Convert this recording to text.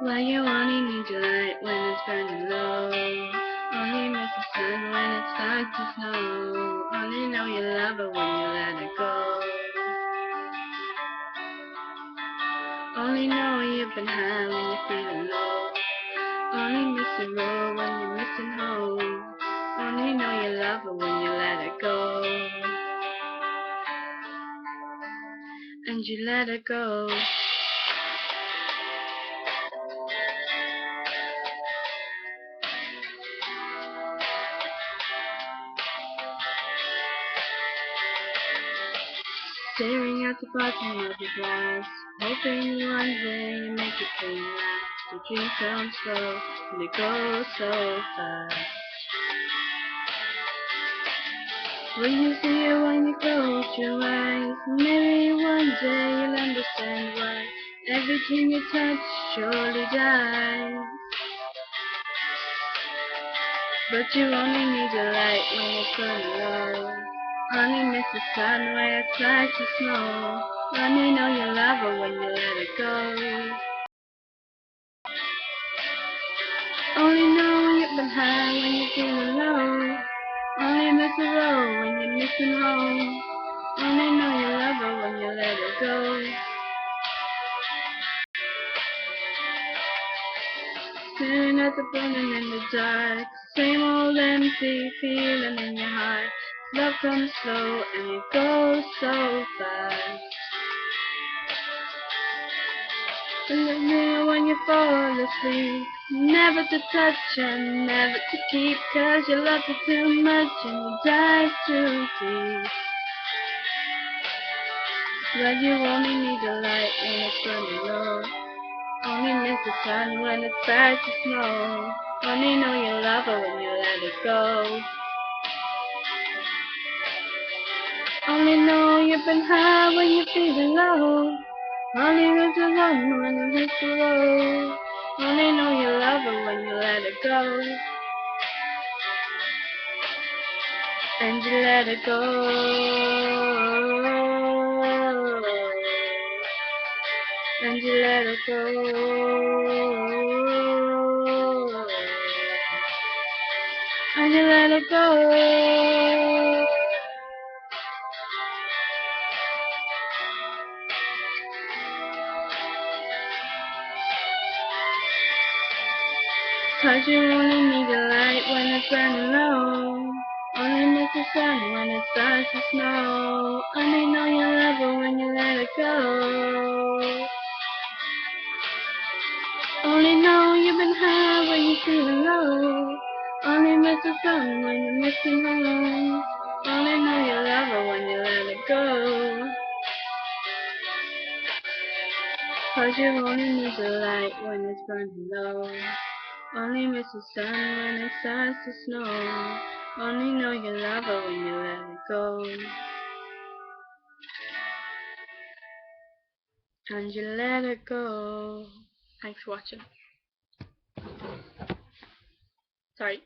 Why you only need your light when it's burning low? Only miss the sun when it starts to snow. Only know you love her when you let it go. Only know you've been high when you're feeling low. Only miss the road when you're missing home. Only know you love her when you let it go. And you let it go. Staring at the bottom of your glass, hoping one day you make it clean last. The dream comes slow, and it goes so fast. Will you see it when you close your eyes? Maybe one day you'll understand why everything you touch surely dies. But you only need the light when it's burning low. Only miss the sun when it starts to snow. Only know you love her when you let it go. Only know you've been high when you're feeling low. Only miss the road when you're missing home. Only know you love her when you let it go. Staring at the burning in the dark. Same old empty feeling in your heart. Love comes slow and it goes so fast. In the mirror when you fall asleep, never to touch and never to keep, 'cause you love her too much and you dive too deep. But you only need the light when it's burning low. Only miss the sun when it starts to snow. Only know you love her when you let it go. Only know you've been high when you're feeling low. Only miss the sun when it hits the road. Only know you love her when you let it go. And you let it go. And you let it go. And you let it go. 'Cause you only need the light when it's burning low. Only miss the sun when it starts to snow. Only know you love her when you let it go. Only know you've been high when you're feeling low. Only miss the sun when you're missing home. Only know you love her when you let it go. 'Cause you only need the light when it's burning low. Only miss the sun when it starts to snow. Only know you love her when you let it go. And you let it go. Thanks for watching. Sorry.